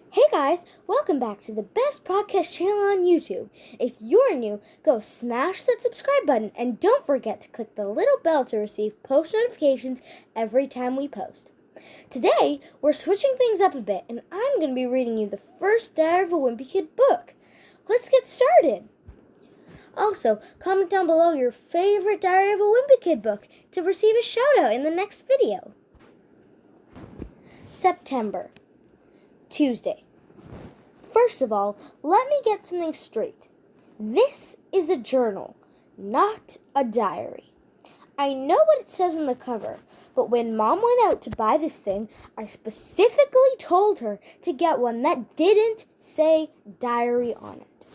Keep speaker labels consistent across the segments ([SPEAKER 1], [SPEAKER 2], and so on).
[SPEAKER 1] Hey guys, welcome back to the best podcast channel on YouTube. If you're new, go smash that subscribe button and don't forget to click the little bell to receive post notifications every time we post. Today, we're switching things up a bit and I'm going to be reading you the first Diary of a Wimpy Kid book. Let's get started! Also, comment down below your favorite Diary of a Wimpy Kid book to receive a shout out in the next video. September, Tuesday. First of all, let me get something straight. This is a journal, not a diary. I know what it says on the cover, but when Mom went out to buy this thing, I specifically told her to get one that didn't say diary on it.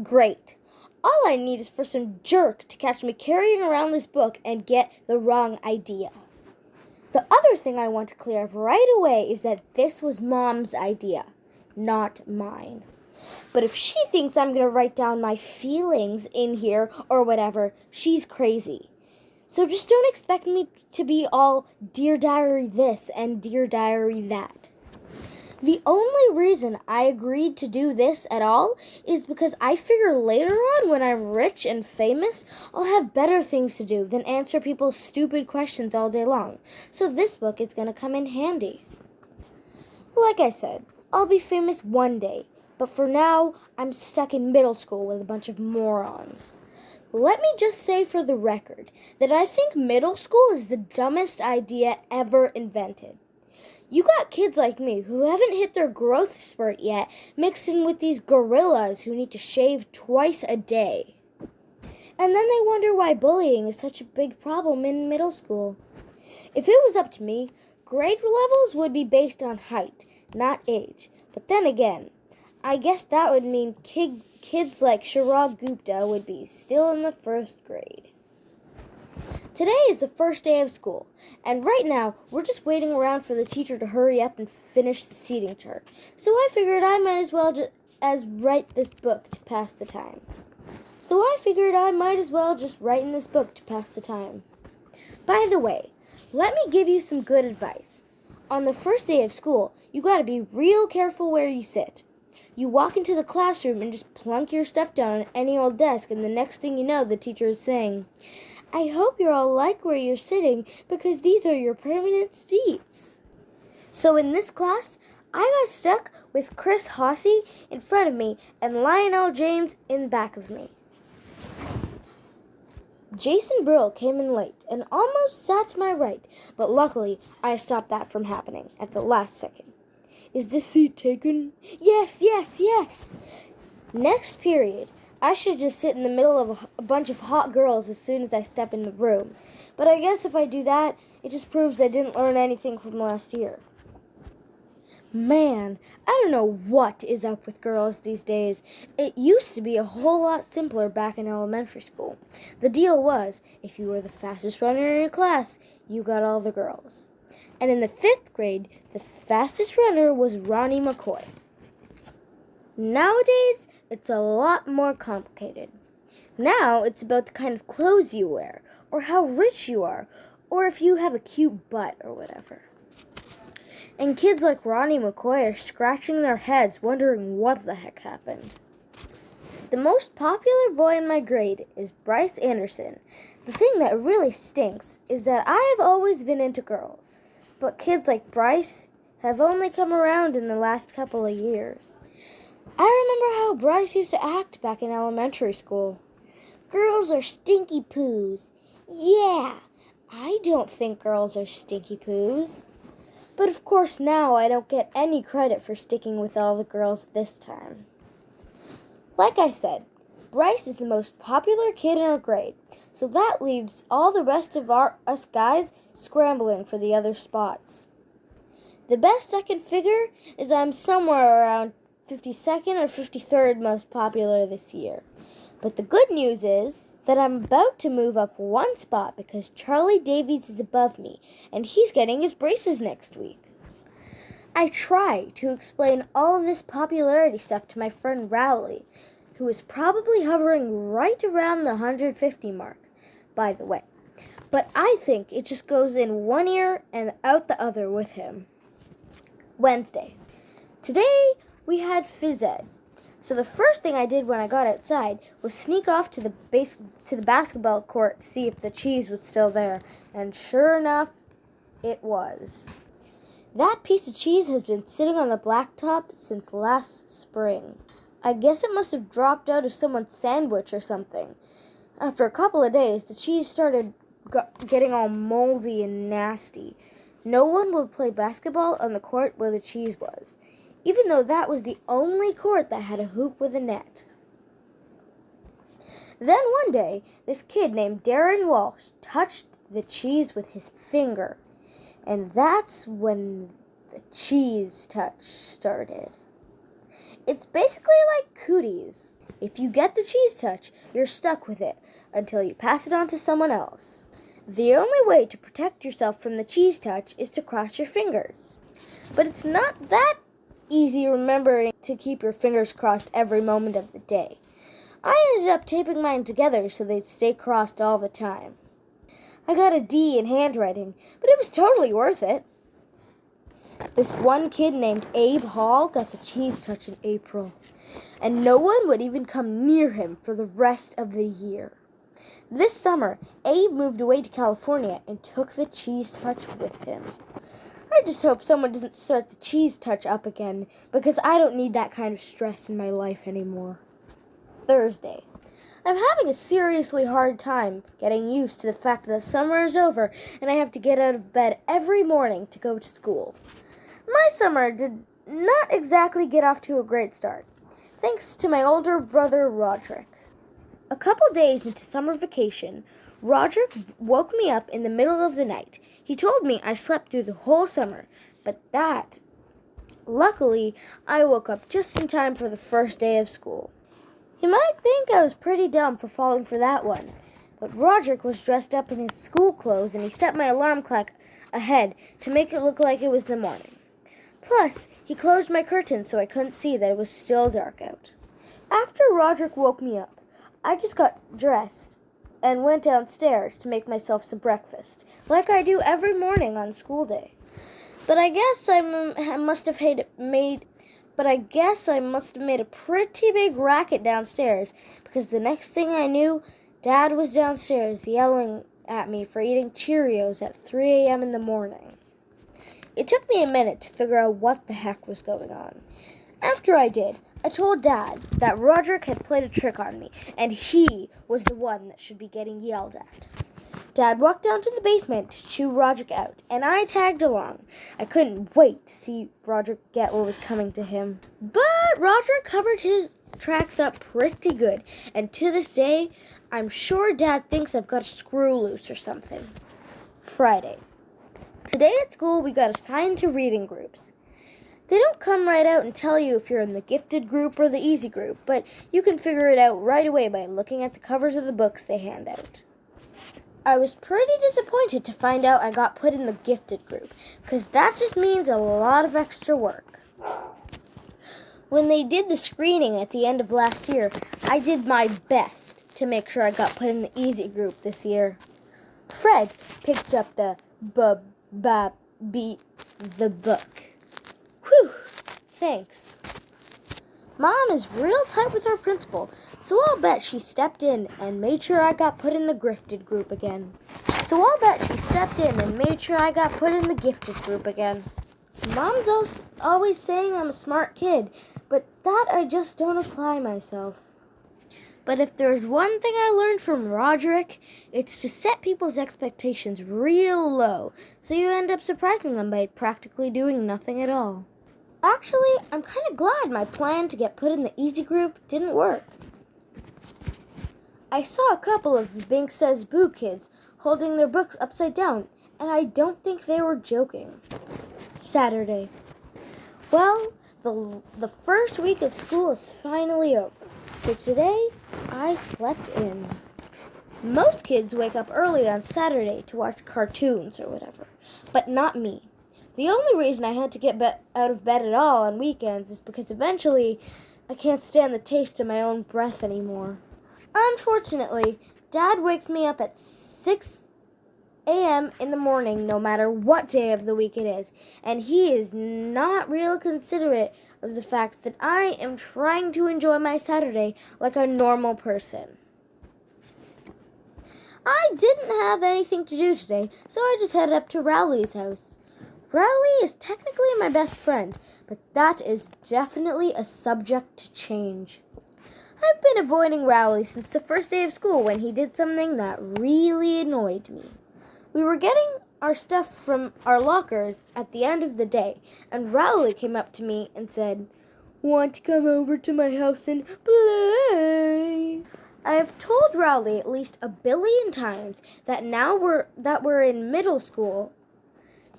[SPEAKER 1] Great. All I need is for some jerk to catch me carrying around this book and get the wrong idea. The other thing I want to clear up right away is that this was Mom's idea, not mine. But if she thinks I'm going to write down my feelings in here or whatever, she's crazy. So just don't expect me to be all Dear Diary this and Dear Diary that. The only reason I agreed to do this at all is because I figure later on when I'm rich and famous, I'll have better things to do than answer people's stupid questions all day long. So this book is going to come in handy. Like I said, I'll be famous one day, but for now, I'm stuck in middle school with a bunch of morons. Let me just say for the record that I think middle school is the dumbest idea ever invented. You got kids like me who haven't hit their growth spurt yet, mixed in with these gorillas who need to shave twice a day. And then they wonder why bullying is such a big problem in middle school. If it was up to me, grade levels would be based on height, not age. But then again, I guess that would mean kids like Shirag Gupta would be still in the first grade. Today is the first day of school, and right now we're just waiting around for the teacher to hurry up and finish the seating chart. So I figured I might as well just write in this book to pass the time. By the way, let me give you some good advice. On the first day of school, you gotta be real careful where you sit. You walk into the classroom and just plunk your stuff down on any old desk, and the next thing you know, the teacher is saying, I hope you all like where you're sitting because these are your permanent seats. So in this class, I got stuck with Chris Hossey in front of me and Lionel James in back of me. Jason Brill came in late and almost sat to my right, but luckily I stopped that from happening at the last second. Is this seat taken? Yes. Next period, I should just sit in the middle of a bunch of hot girls as soon as I step in the room. But I guess if I do that, it just proves I didn't learn anything from last year. Man, I don't know what is up with girls these days. It used to be a whole lot simpler back in elementary school. The deal was, if you were the fastest runner in your class, you got all the girls. And in the 5th grade, the fastest runner was Ronnie McCoy. Nowadays, it's a lot more complicated. Now, it's about the kind of clothes you wear, or how rich you are, or if you have a cute butt or whatever. And kids like Ronnie McCoy are scratching their heads wondering what the heck happened. The most popular boy in my grade is Bryce Anderson. The thing that really stinks is that I have always been into girls, but kids like Bryce have only come around in the last couple of years. I remember how Bryce used to act back in elementary school. Girls are stinky poos. Yeah, I don't think girls are stinky poos. But of course now I don't get any credit for sticking with all the girls this time. Like I said, Bryce is the most popular kid in our grade, so that leaves all the rest of us guys scrambling for the other spots. The best I can figure is I'm somewhere around 52nd or 53rd most popular this year. But the good news is that I'm about to move up one spot because Charlie Davies is above me and he's getting his braces next week. I try to explain all of this popularity stuff to my friend Rowley, who is probably hovering right around the 150 mark, by the way. But I think it just goes in one ear and out the other with him. Wednesday. Today we had phys ed. So the first thing I did when I got outside was sneak off to the basketball court to see if the cheese was still there. And sure enough, it was. That piece of cheese has been sitting on the blacktop since last spring. I guess it must have dropped out of someone's sandwich or something. After a couple of days, the cheese started getting all moldy and nasty. No one would play basketball on the court where the cheese was, even though that was the only court that had a hoop with a net. Then one day, this kid named Darren Walsh touched the cheese with his finger, and that's when the cheese touch started. It's basically like cooties. If you get the cheese touch, you're stuck with it until you pass it on to someone else. The only way to protect yourself from the cheese touch is to cross your fingers. But it's not that easy remembering to keep your fingers crossed every moment of the day. I ended up taping mine together so they'd stay crossed all the time. I got a D in handwriting, but it was totally worth it. This one kid named Abe Hall got the cheese touch in April, and no one would even come near him for the rest of the year. This summer, Abe moved away to California and took the cheese touch with him. I just hope someone doesn't start the cheese touch up again, because I don't need that kind of stress in my life anymore. Thursday. I'm having a seriously hard time getting used to the fact that summer is over and I have to get out of bed every morning to go to school. My summer did not exactly get off to a great start, thanks to my older brother Roderick. A couple days into summer vacation, Roderick woke me up in the middle of the night. He told me I slept through the whole summer, luckily, I woke up just in time for the first day of school. You might think I was pretty dumb for falling for that one, but Roderick was dressed up in his school clothes and he set my alarm clock ahead to make it look like it was the morning. Plus, he closed my curtains so I couldn't see that it was still dark out. After Roderick woke me up, I just got dressed and went downstairs to make myself some breakfast, like I do every morning on school day. But I guess I must have made a pretty big racket downstairs, because the next thing I knew, Dad was downstairs yelling at me for eating Cheerios at 3 a.m. in the morning. It took me a minute to figure out what the heck was going on. After I did, I told Dad that Roderick had played a trick on me, and he was the one that should be getting yelled at. Dad walked down to the basement to chew Roderick out, and I tagged along. I couldn't wait to see Roderick get what was coming to him. But Roderick covered his tracks up pretty good, and to this day, I'm sure Dad thinks I've got a screw loose or something. Friday. Today at school, we got assigned to reading groups. They don't come right out and tell you if you're in the gifted group or the easy group, but you can figure it out right away by looking at the covers of the books they hand out. I was pretty disappointed to find out I got put in the gifted group, because that just means a lot of extra work. When they did the screening at the end of last year, I did my best to make sure I got put in the easy group this year. Fred picked up the book. Whew, thanks. Mom is real tight with her principal, so I'll bet she stepped in and made sure I got put in the gifted group again. Mom's always saying I'm a smart kid, but that I just don't apply myself. But if there's one thing I learned from Roderick, it's to set people's expectations real low, so you end up surprising them by practically doing nothing at all. Actually, I'm kind of glad my plan to get put in the easy group didn't work. I saw a couple of the Bink Says Boo kids holding their books upside down, and I don't think they were joking. Saturday. Well, the first week of school is finally over. For today, I slept in. Most kids wake up early on Saturday to watch cartoons or whatever, but not me. The only reason I had to get out of bed at all on weekends is because eventually I can't stand the taste of my own breath anymore. Unfortunately, Dad wakes me up at 6 a.m. in the morning, no matter what day of the week it is, and he is not real considerate of the fact that I am trying to enjoy my Saturday like a normal person. I didn't have anything to do today, so I just headed up to Rowley's house. Rowley is technically my best friend, but that is definitely a subject to change. I've been avoiding Rowley since the first day of school when he did something that really annoyed me. We were getting our stuff from our lockers at the end of the day, and Rowley came up to me and said, "Want to come over to my house and play?" I have told Rowley at least 1,000,000,000 times that now we're in middle school,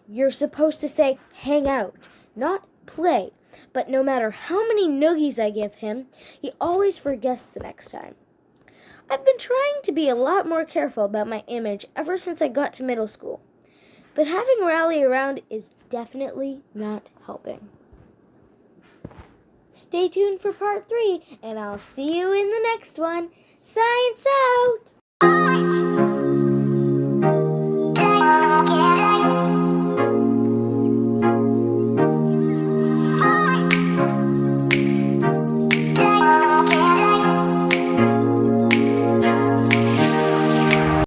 [SPEAKER 1] you're supposed to say hang out, not play. But no matter how many noogies I give him, he always forgets the next time. I've been trying to be a lot more careful about my image ever since I got to middle school. But having Rowley around is definitely not helping. Stay tuned for part 3, and I'll see you in the next one. Science out!